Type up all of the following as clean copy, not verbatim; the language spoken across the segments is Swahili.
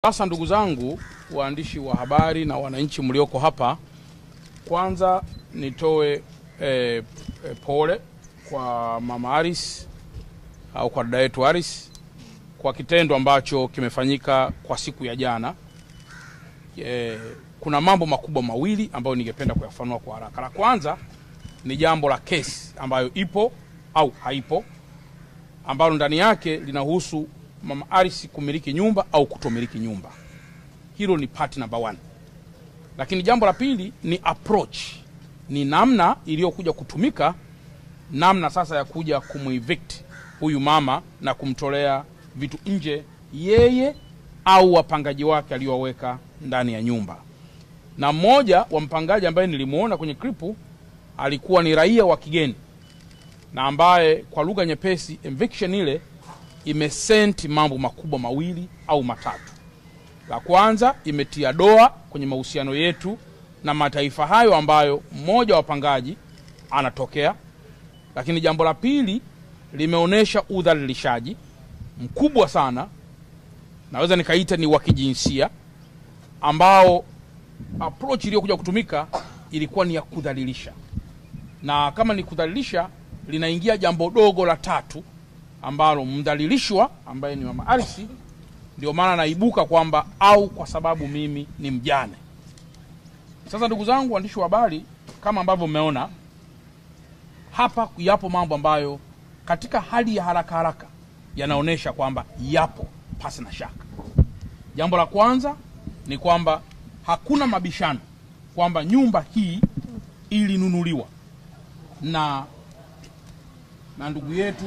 Sasa ndugu zangu waandishi wa habari na wananchi mlioko hapa, kwanza nitoe pole kwa Mama Aris au kwa dada yetu Aris kwa kitendo ambacho kimefanyika kwa siku ya jana. Kuna mambo makubwa mawili ambayo ningependa kuyafanua kwa haraka. La kwanza ni jambo la kesi ambayo ipo au haipo, ambalo ndani yake linahusu Mama Aris kumiliki nyumba au kutomiliki nyumba. Hilo ni part number 1. Lakini jambo la pili ni approach, ni namna iliyokuja kutumika, namna sasa ya kuja kumuevict huyu mama na kumtolea vitu nje yeye au wapangaji wake aliowaweka ndani ya nyumba. Na mmoja wa mpangaji ambaye nilimuona kwenye klipu alikuwa ni raia wa kigeni, na ambaye kwa lugha nyepesi eviction ile imesenti mambo makubwa mawili au matatu. La kwanza, imetia doa kwenye mahusiano yetu na mataifa hayo ambayo mmoja wa wapangaji anatokea. Lakini jambo la pili, limeonesha udhalilishaji mkubwa sana, naweza nikaita ni wa kijinsia, ambao approach iliyokuja kutumika ilikuwa ni ya kudhalilisha. Na kama ni kudhalilisha, linaingia jambo dogo la tatu ambalo mdhalilishwa ambaye ni Mama Aris ndio maana naibuka kwamba au kwa sababu mimi ni mjane. Sasa ndugu zangu waandishi wa habari, kama ambavyo mmeona hapa, yapo mambo ambayo katika hali ya haraka haraka yanaonesha kwamba yapo pasi na shaka. Jambo la kwanza ni kwamba hakuna mabishano kwamba nyumba hii ilinunuliwa na ndugu yetu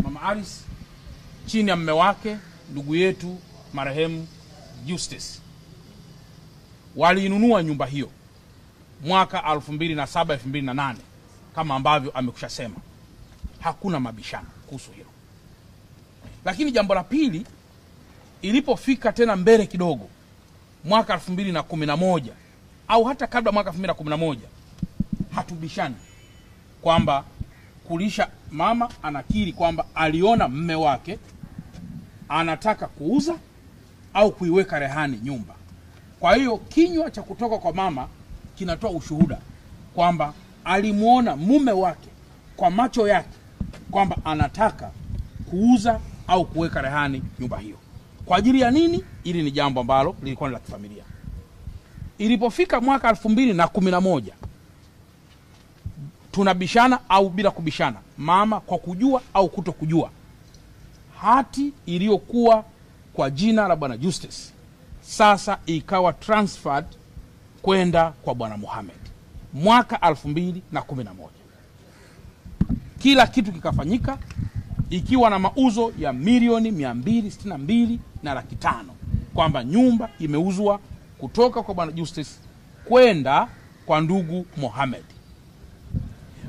Mama Aris chini ya mume wake ndugu yetu marehemu Justice. Walinunua nyumba hiyo mwaka 2007 2008 kama ambavyo amekushasema. Hakuna mabishano kuhusu hilo. Lakini jambo la pili, ilipofika tena mbele kidogo mwaka 2011 au hata kabla mwaka 2011, hatubishani kwamba kulisha mama anakiri kwamba aliona mume wake anataka kuuza au kuiweka rehani nyumba. Kwa hiyo kinywa cha kutoka kwa mama kinatoa ushuhuda kwamba alimuona mume wake kwa macho yake kwamba anataka kuuza au kuweka rehani nyumba hiyo. Kwa ajili ya nini? Ili ni jambo ambalo lilikuwa ni la kifamilia. Ilipofika mwaka 2011, tunabishana au bila kubishana, mama kwa kujua au kuto kujua, hati iliyokuwa kwa jina la Bwana Justice sasa ikawa transferred kwenda kwa Bwana Mohamed mwaka 2011. Kila kitu kikafanyika ikiwa na mauzo ya milioni 262 na laki 5, kwamba nyumba imeuzwa kutoka kwa Bwana Justice kwenda kwa ndugu Mohamed.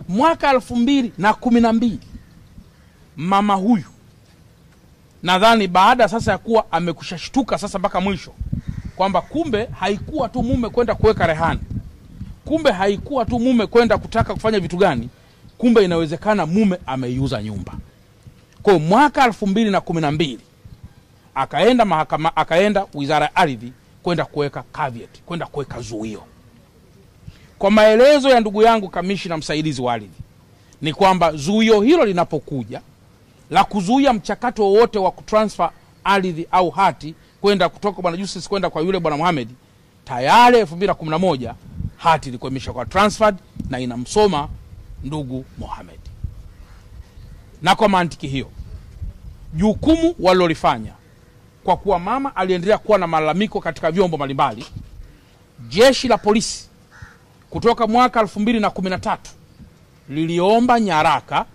Mwaka 2012 mama huyu, nadhani baada sasa ya kuwa amekushashtuka sasa mpaka mwisho kwamba kumbe haikuwa tu mume kwenda kuweka rehani, kumbe haikuwa tu mume kwenda kutaka kufanya vitu gani, kumbe inawezekana mume ameiuza nyumba. Kwa mwaka 2012 akaenda mahakama, akaenda Wizara ya Ardhi kwenda kuweka caveat, kwenda kuweka zuio. Kwa maelezo ya ndugu yangu kamishna msaidizi wa ardhi ni kwamba zuio hilo linapokuja la kuzuia mchakato wote wa kutransfer ardhi au hati kwenda kutoka Bwana Justice kwenda kwa yule Bwana Mohamed, tayari 2011 hati ilikuwa imeshakuwa transferred na inamsoma ndugu Mohamed. Na kwa mantiki hiyo, jukumu walilofanya, kwa kuwa mama aliendelea kuwa na malalamiko katika vyombo mbalimbali, jeshi la polisi kutoka mwaka 2013 liliomba nyaraka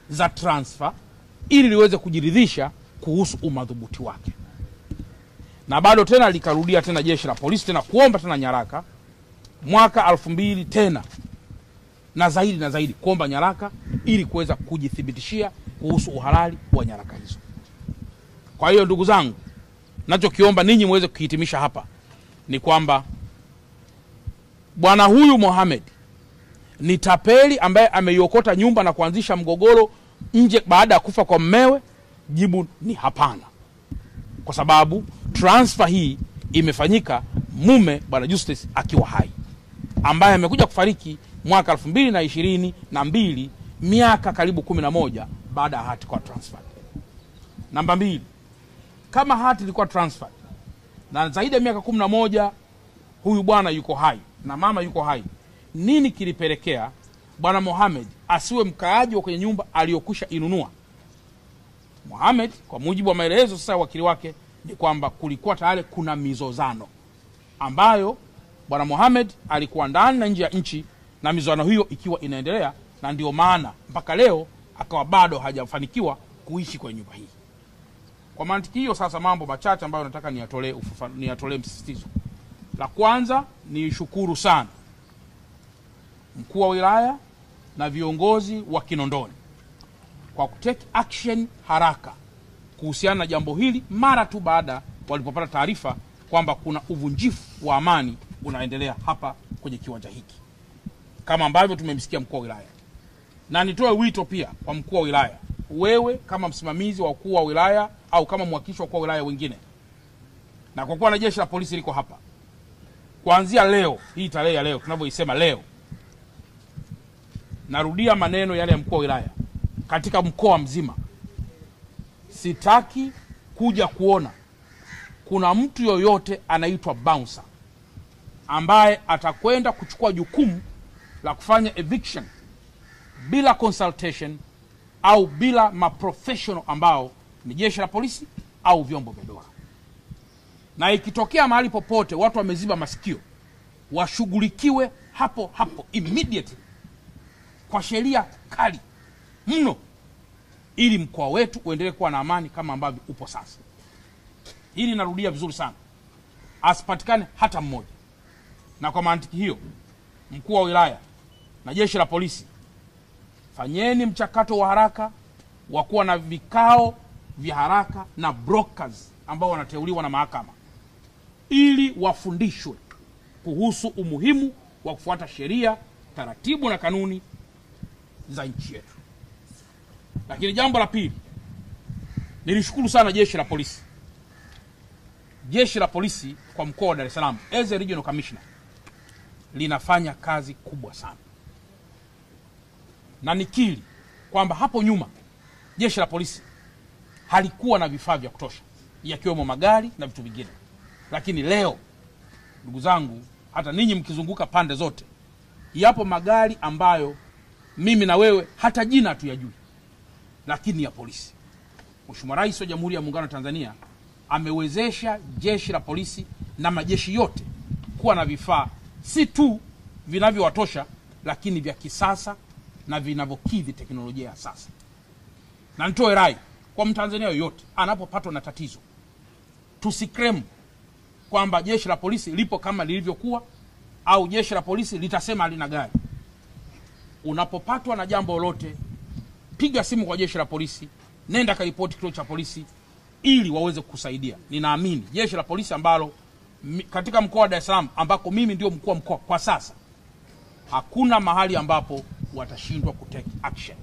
za transfer ili liweze kujiridhisha kuhusu umadhubuti wake. Na bado tena likarudia tena jeshi la polisi tena kuomba tena nyaraka mwaka 2000 tena na zaidi kuomba nyaraka ili kuweza kujithibitishia kuhusu uhalali wa nyaraka hizo. Kwa hiyo ndugu zangu, nachokiomba ninyi muweze kuhitimisha hapa ni kwamba bwana huyu Mohamed ni tapeli ambaye ameiokota nyumba na kuanzisha mgogoro nje baada ya kufa kwa mmewe. Jibu ni hapana. kwa sababu transfer hii imefanyika mume bwana Justus akiwa hai, ambaye amekuja kufariki mwaka 2022, miaka karibu 11 baada ya hati kwa transfer. Namba 2, kama hati ilikuwa transfer na zaidi ya miaka 11 huyu bwana yuko hai na mama yuko hai, nini kilipelekea bwana Mohamed asiwe mkaaji wa kwenye nyumba aliyokwisha inunua? Mohamed, kwa mujibu wa maelezo sasa wakili wake, ni kwamba kulikuwa tayari kuna mizozano ambayo bwana Mohamed alikuwa ndani na nje ya nchi, na mizozano hiyo ikiwa inaendelea, na ndio maana mpaka leo akawa bado hajafanikiwa kuishi kwenye nyumba hii. Kwa mantiki hiyo sasa, mambo machache ambayo nataka niyatolee msisitizo. La kwanza, ni shukuru sana mkuu wa wilaya na viongozi wa Kinondoni kwa kutake action haraka kuhusiana na jambo hili mara tu baada walipopata taarifa kwamba kuna uvunjifu wa amani unaendelea hapa kwenye kiwanja hiki, kama ambavyo tumemsikia mkuu wa wilaya. Na nitoe wito pia kwa mkuu wa wilaya, wewe kama msimamizi wa ukuu wa wilaya au kama mwakilishi wa ukuu wa wilaya wengine, na kwa kuwa na jeshi la polisi liko hapa, kuanzia leo, hii tarehe ya leo tunavyoisema leo, narudia maneno yale ya mkuu wa wilaya, katika mkoa mzima sitaki kuja kuona kuna mtu yoyote anaitwa bouncer ambaye atakwenda kuchukua jukumu la kufanya eviction bila consultation au bila maprofessional ambao ni jeshi la polisi au vyombo vya dola. Na ikitokea mahali popote watu wameziba masikio, washughulikiwe hapo hapo immediately kwa sheria kali mno, ili mkoa wetu uendelee kuwa na amani kama ambavyo upo sasa. Hili narudia vizuri sana, asipatikane hata mmoja. Na kwa mantiki hiyo, mkuu wa wilaya na jeshi la polisi, fanyeni mchakato wa haraka wa kuwa na vikao vya haraka na brokers ambao wanateuliwa na mahakama, ili wafundishwe kuhusu umuhimu wa kufuata sheria, taratibu na kanuni za nchi yetu. Lakini jambo la pili, nilishukuru sana jeshi la polisi. Jeshi la polisi kwa mkoa wa Dar es Salaam, as a regional commissioner, linafanya kazi kubwa sana. Na nikiri kwamba hapo nyuma jeshi la polisi halikuwa na vifaa vya kutosha, yakiwemo magari na vitu vingine. Lakini leo, ndugu zangu, hata ninyi mkizunguka pande zote, yapo magari ambayo mimi na wewe hata jina hatuyajui, lakini ya polisi. Mheshimiwa Rais wa Jamhuri ya Muungano wa Tanzania amewezesha jeshi la polisi na majeshi yote kuwa na vifaa si tu vinavyowatosha, lakini vya kisasa na vinavyokidhi teknolojia ya sasa. Na nitoe rai kwa Mtanzania yoyote anapopatwa na tatizo, tusikremu kwamba jeshi la polisi lipo kama lilivyokuwa au jeshi la polisi litasema halina gari. Unapopatwa na jambo lolote, piga simu kwa jeshi la polisi, nenda karipoti kituo cha polisi ili waweze kukusaidia. Ninaamini jeshi la polisi ambalo katika mkoa wa Dar es Salaam ambako mimi ndio mkuu wa mkoa kwa sasa, hakuna mahali ambapo watashindwa kutake action.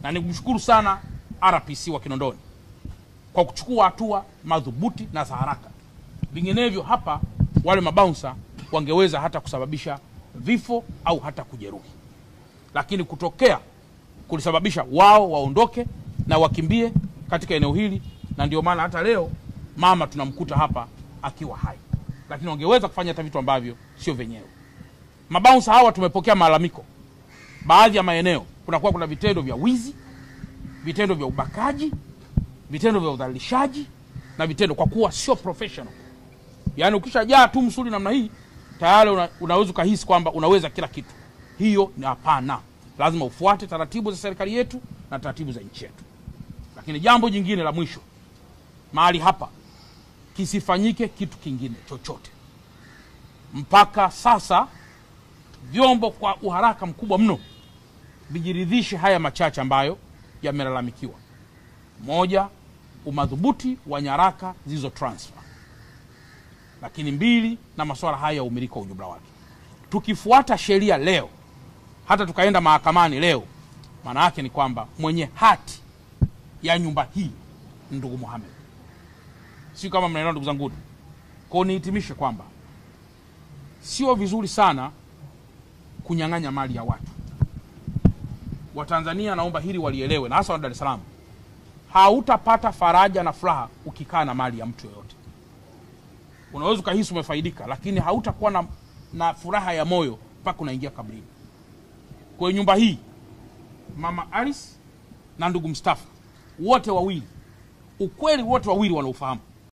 Na nimshukuru sana RPC wa Kinondoni kwa kuchukua hatua madhubuti na za haraka. Vinginevyo hapa wale mabouncer wangeweza hata kusababisha vifo au hata kujeruhi. Lakini kutokea kulisababisha wao waondoke na wakimbie katika eneo hili, na ndio maana hata leo mama tunamkuta hapa akiwa hai. Lakini wangeweza kufanya hata vitu ambavyo sio venyewe. Mabouncer hawa tumepokea malalamiko. Baadhi ya maeneo kuna vitendo vya wizi, vitendo vya ubakaji, vitendo vya udhalilishaji na vitendo kwa kuwa sio professional. Yaani ukishajaa tu msuli namna hii, tayari unaweza kuhisi kwamba unaweza kila kitu. Hiyo ni hapana. Lazima ufuate taratibu za serikali yetu na taratibu za nchi yetu. Lakini jambo jingine la mwisho, mahali hapa kisifanyike kitu kingine chochote. Mpaka sasa vyombo kwa uharaka mkubwa mno vijiridhishe haya machache ambayo yamelalamikiwa. Moja, umadhubuti wa nyaraka zilizo transfer. Lakini mbili, na masuala haya ya umiliki kwa ujumla wake. Tukifuata sheria leo, hata tukaenda mahakamani leo, maana yake ni kwamba mwenye hati ya nyumba hii ndugu Mohamed. Sio kama mnaelewa ndugu zangu. Kwa nihitimishe kwamba sio vizuri sana kunyang'anya mali ya watu. Watanzania naomba hili walielewe, na hasa wa Dar es Salaam. Hautapata faraja na furaha ukikaa na mali ya mtu yoyote. Unaweza ukahisi umefaidika, lakini hautakuwa na furaha ya moyo mpaka unaingia kabrini. Kwa nyumba hii Mama Alice na ndugu Mustafa wote wawili, ukweli wote wawili wanaufahamu.